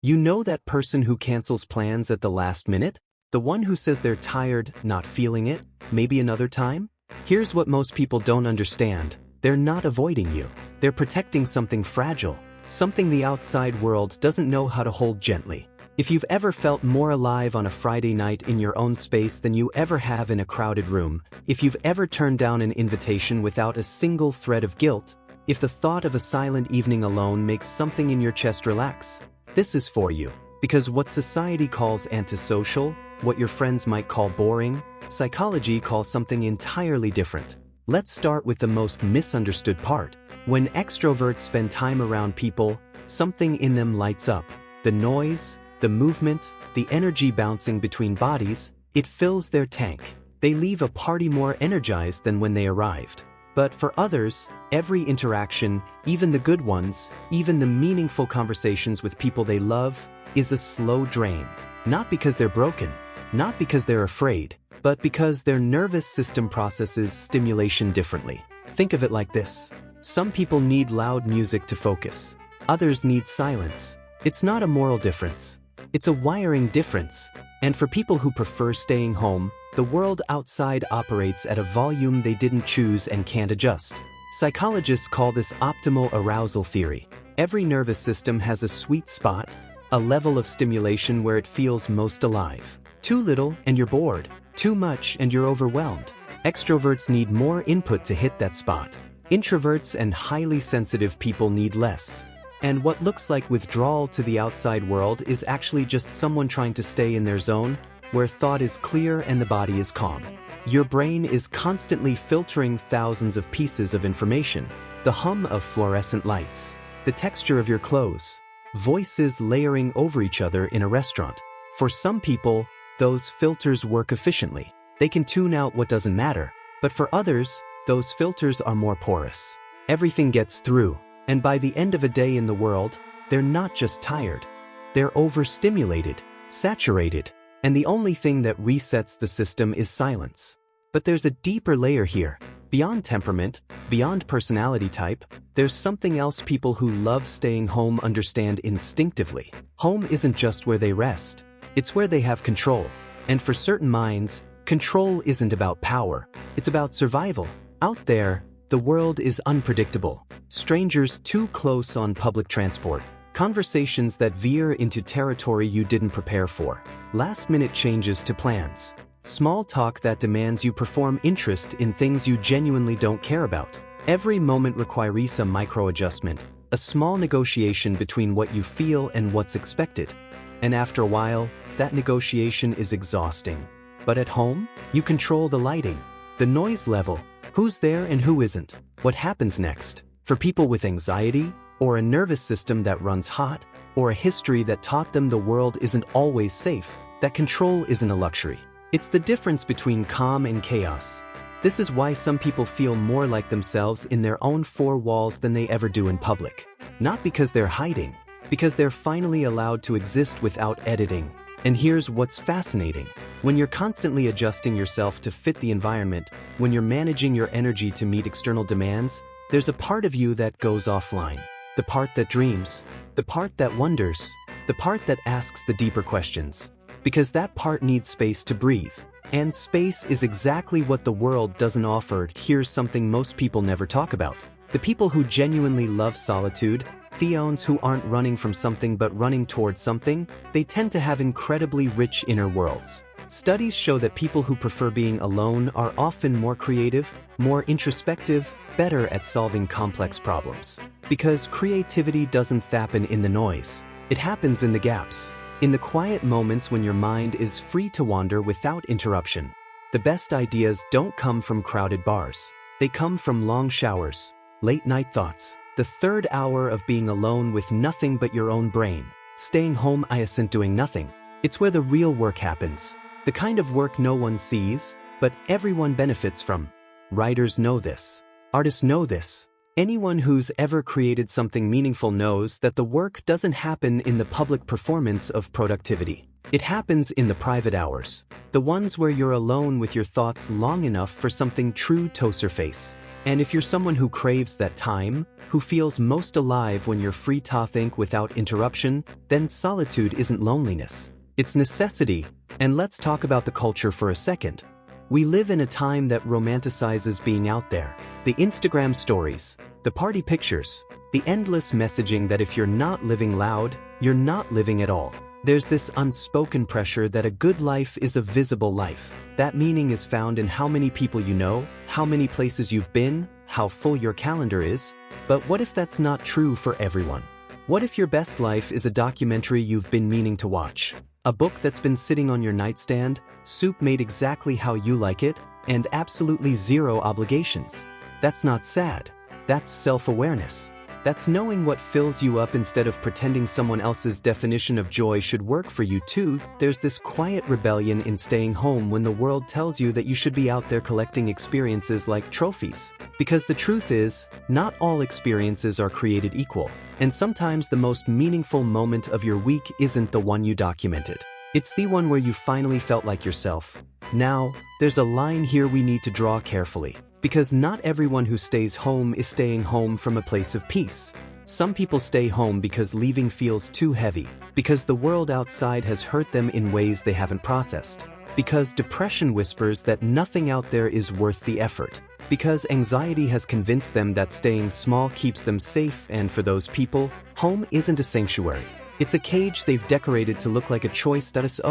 You know that person who cancels plans at the last minute? The one who says they're tired, not feeling it, maybe another time? Here's what most people don't understand. They're not avoiding you. They're protecting something fragile, something the outside world doesn't know how to hold gently. If you've ever felt more alive on a Friday night in your own space than you ever have in a crowded room, if you've ever turned down an invitation without a single thread of guilt, if the thought of a silent evening alone makes something in your chest relax, this is for you. Because what society calls antisocial, what your friends might call boring, psychology calls something entirely different. Let's start with the most misunderstood part. When extroverts spend time around people, something in them lights up. The noise, the movement, the energy bouncing between bodies, it fills their tank. They leave a party more energized than when they arrived. But for others, every interaction, even the good ones, even the meaningful conversations with people they love, is a slow drain. Not because they're broken, not because they're afraid, but because their nervous system processes stimulation differently. Think of it like this. Some people need loud music to focus. Others need silence. It's not a moral difference. It's a wiring difference. And for people who prefer staying home, the world outside operates at a volume they didn't choose and can't adjust. Psychologists call this optimal arousal theory. Every nervous system has a sweet spot, a level of stimulation where it feels most alive. Too little and you're bored. Too much and you're overwhelmed. Extroverts need more input to hit that spot. Introverts and highly sensitive people need less. And what looks like withdrawal to the outside world is actually just someone trying to stay in their zone, where thought is clear and the body is calm. Your brain is constantly filtering thousands of pieces of information. The hum of fluorescent lights, the texture of your clothes, voices layering over each other in a restaurant. For some people, those filters work efficiently. They can tune out what doesn't matter. But for others, those filters are more porous. Everything gets through. And by the end of a day in the world, they're not just tired. They're overstimulated, saturated, and the only thing that resets the system is silence. But there's a deeper layer here. Beyond temperament, beyond personality type, there's something else people who love staying home understand instinctively. Home isn't just where they rest. It's where they have control. And for certain minds, control isn't about power. It's about survival. Out there, the world is unpredictable. Strangers too close on public transport. Conversations that veer into territory you didn't prepare for. Last-minute changes to plans. Small talk that demands you perform interest in things you genuinely don't care about. Every moment requires a micro-adjustment, a small negotiation between what you feel and what's expected. And after a while, that negotiation is exhausting. But at home, you control the lighting, the noise level, who's there and who isn't, what happens next. For people with anxiety, or a nervous system that runs hot, or a history that taught them the world isn't always safe, that control isn't a luxury. It's the difference between calm and chaos. This is why some people feel more like themselves in their own four walls than they ever do in public. Not because they're hiding, because they're finally allowed to exist without editing. And here's what's fascinating. When you're constantly adjusting yourself to fit the environment, when you're managing your energy to meet external demands, there's a part of you that goes offline. The part that dreams, the part that wonders, the part that asks the deeper questions. Because that part needs space to breathe. And space is exactly what the world doesn't offer. Here's something most people never talk about. The people who genuinely love solitude, theons who aren't running from something but running towards something, they tend to have incredibly rich inner worlds. Studies show that people who prefer being alone are often more creative, more introspective, better at solving complex problems. Because creativity doesn't happen in the noise. It happens in the gaps. In the quiet moments when your mind is free to wander without interruption. The best ideas don't come from crowded bars. They come from long showers, late-night thoughts, the third hour of being alone with nothing but your own brain. Staying home isn't doing nothing. It's where the real work happens. The kind of work no one sees, but everyone benefits from. Writers know this. Artists know this. Anyone who's ever created something meaningful knows that the work doesn't happen in the public performance of productivity. It happens in the private hours. The ones where you're alone with your thoughts long enough for something true to surface. And if you're someone who craves that time, who feels most alive when you're free to think without interruption, then solitude isn't loneliness. It's necessity. And let's talk about the culture for a second. We live in a time that romanticizes being out there. The Instagram stories, the party pictures, the endless messaging that if you're not living loud, you're not living at all. There's this unspoken pressure that a good life is a visible life. That meaning is found in how many people you know, how many places you've been, how full your calendar is. But what if that's not true for everyone? What if your best life is a documentary you've been meaning to watch? A book that's been sitting on your nightstand, soup made exactly how you like it, and absolutely zero obligations. That's not sad. That's self-awareness. That's knowing what fills you up instead of pretending someone else's definition of joy should work for you too. There's this quiet rebellion in staying home when the world tells you that you should be out there collecting experiences like trophies. Because the truth is, not all experiences are created equal. And sometimes the most meaningful moment of your week isn't the one you documented. It's the one where you finally felt like yourself. Now, there's a line here we need to draw carefully. Because not everyone who stays home is staying home from a place of peace. Some people stay home because leaving feels too heavy, because the world outside has hurt them in ways they haven't processed, because depression whispers that nothing out there is worth the effort, because anxiety has convinced them that staying small keeps them safe, and for those people, home isn't a sanctuary. It's a cage they've decorated to look like a choice that is,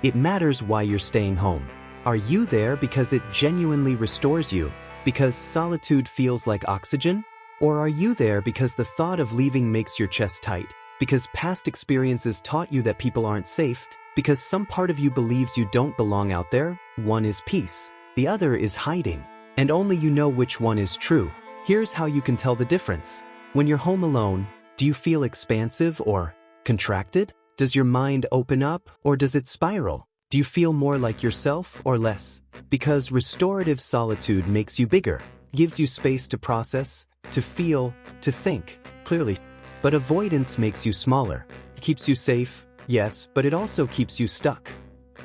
it matters why you're staying home. Are you there because it genuinely restores you, because solitude feels like oxygen? Or are you there because the thought of leaving makes your chest tight, because past experiences taught you that people aren't safe, because some part of you believes you don't belong out there? One is peace, the other is hiding, and only you know which one is true. Here's how you can tell the difference. When you're home alone, do you feel expansive or contracted? Does your mind open up or does it spiral? Do you feel more like yourself or less? Because restorative solitude makes you bigger, gives you space to process, to feel, to think clearly. But avoidance makes you smaller. It keeps you safe, yes, but it also keeps you stuck.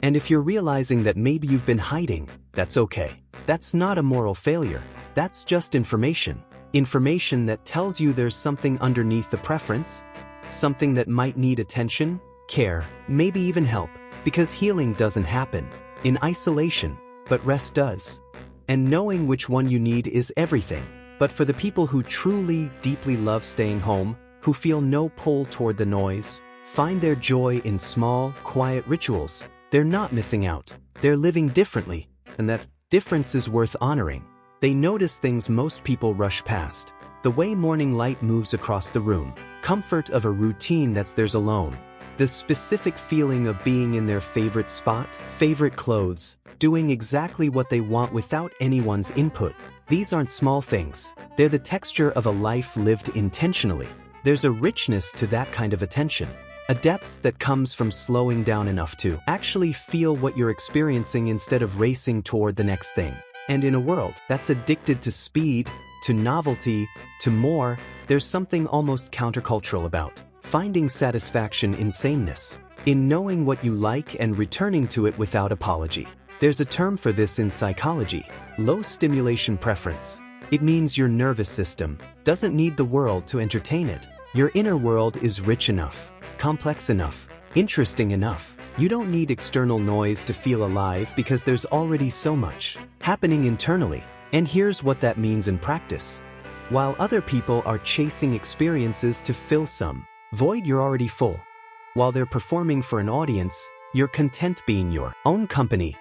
And if you're realizing that maybe you've been hiding, that's okay. That's not a moral failure. That's just information. Information that tells you there's something underneath the preference, something that might need attention, care, maybe even help. Because healing doesn't happen in isolation, but rest does. And knowing which one you need is everything. But for the people who truly, deeply love staying home, who feel no pull toward the noise, find their joy in small, quiet rituals, they're not missing out. They're living differently, and that difference is worth honoring. They notice things most people rush past. The way morning light moves across the room, comfort of a routine that's theirs alone, the specific feeling of being in their favorite spot, favorite clothes, doing exactly what they want without anyone's input. These aren't small things. They're the texture of a life lived intentionally. There's a richness to that kind of attention, a depth that comes from slowing down enough to actually feel what you're experiencing instead of racing toward the next thing. And in a world that's addicted to speed, to novelty, to more, there's something almost countercultural about finding satisfaction in sameness, in knowing what you like and returning to it without apology. There's a term for this in psychology, low stimulation preference. It means your nervous system doesn't need the world to entertain it. Your inner world is rich enough, complex enough, interesting enough. You don't need external noise to feel alive because there's already so much happening internally. And here's what that means in practice. While other people are chasing experiences to fill some void you're already full. While they're performing for an audience, you're content being your own company.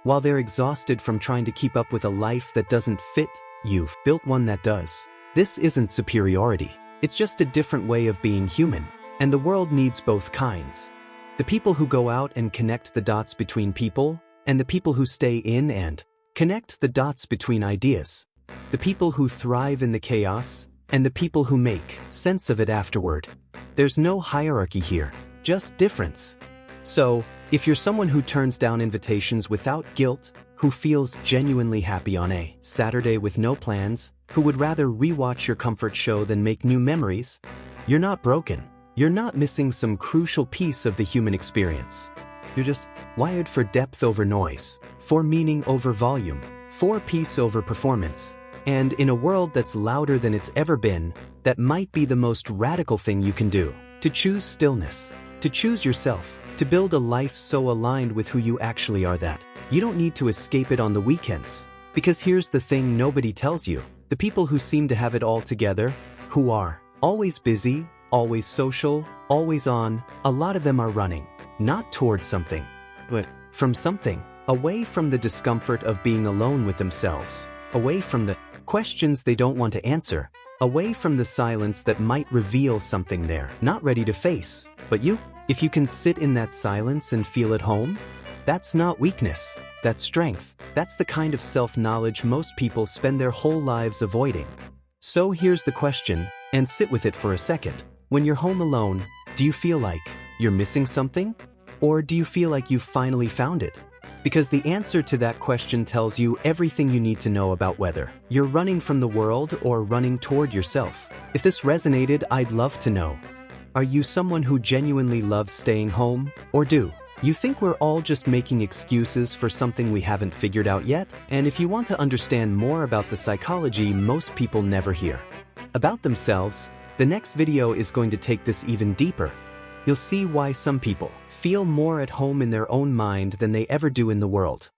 While they're exhausted from trying to keep up with a life that doesn't fit, you've built one that does. This isn't superiority. It's just a different way of being human. And the world needs both kinds. The people who go out and connect the dots between people, and the people who stay in and connect the dots between ideas. The people who thrive in the chaos, and the people who make sense of it afterward. There's no hierarchy here, just difference. So, if you're someone who turns down invitations without guilt, who feels genuinely happy on a Saturday with no plans, who would rather rewatch your comfort show than make new memories, you're not broken. You're not missing some crucial piece of the human experience. You're just wired for depth over noise, for meaning over volume, for peace over performance. And in a world that's louder than it's ever been, that might be the most radical thing you can do. To choose stillness. To choose yourself. To build a life so aligned with who you actually are that you don't need to escape it on the weekends. Because here's the thing nobody tells you. The people who seem to have it all together, who are always busy, always social, always on, a lot of them are running, not towards something, but from something, away from the discomfort of being alone with themselves, away from the questions they don't want to answer, away from the silence that might reveal something they're not ready to face. But you, if you can sit in that silence and feel at home, that's not weakness, that's strength. That's the kind of self-knowledge most people spend their whole lives avoiding. So here's the question, and sit with it for a second. When you're home alone, do you feel like you're missing something? Or do you feel like you've finally found it? Because the answer to that question tells you everything you need to know about whether you're running from the world or running toward yourself. If this resonated, I'd love to know. Are you someone who genuinely loves staying home, or do you think we're all just making excuses for something we haven't figured out yet? And if you want to understand more about the psychology most people never hear about themselves, the next video is going to take this even deeper. You'll see why some people feel more at home in their own mind than they ever do in the world.